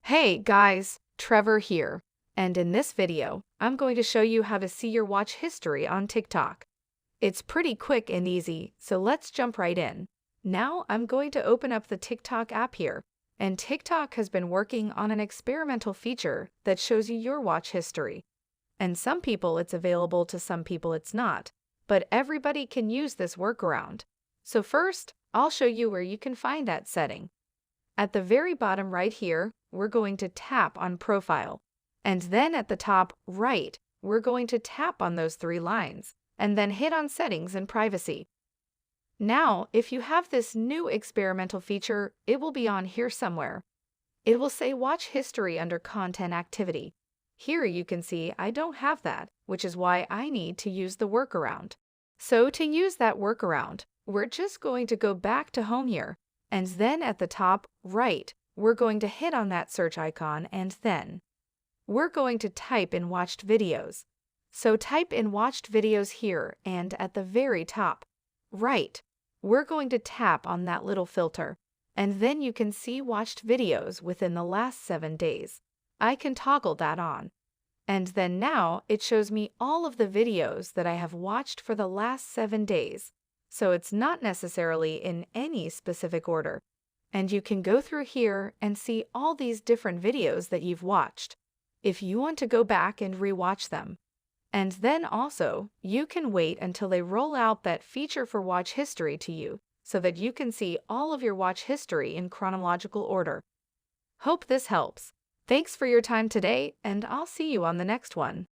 Hey guys, Trevor here, and in this video, I'm going to show you how to see your watch history on TikTok. It's pretty quick and easy, so let's jump right in. Now I'm going to open up the TikTok app here, and TikTok has been working on an experimental feature that shows you your watch history. And some people it's available to some people it's not, but everybody can use this workaround. So first, I'll show you where you can find that setting. At the very bottom right here, we're going to tap on Profile. And then at the top right, we're going to tap on those three lines, and then hit on Settings and Privacy. Now, if you have this new experimental feature, it will be on here somewhere. It will say Watch History under Content Activity. Here you can see I don't have that, which is why I need to use the workaround. So to use that workaround, we're just going to go back to Home here. And then at the top right, we're going to hit on that search icon and then we're going to type in watched videos. So type in watched videos here and at the very top right, we're going to tap on that little filter and then you can see watched videos within the last 7 days. I can toggle that on. And then now it shows me all of the videos that I have watched for the last 7 days. So it's not necessarily in any specific order. And you can go through here and see all these different videos that you've watched, if you want to go back and rewatch them. And then also, you can wait until they roll out that feature for watch history to you, so that you can see all of your watch history in chronological order. Hope this helps. Thanks for your time today, and I'll see you on the next one.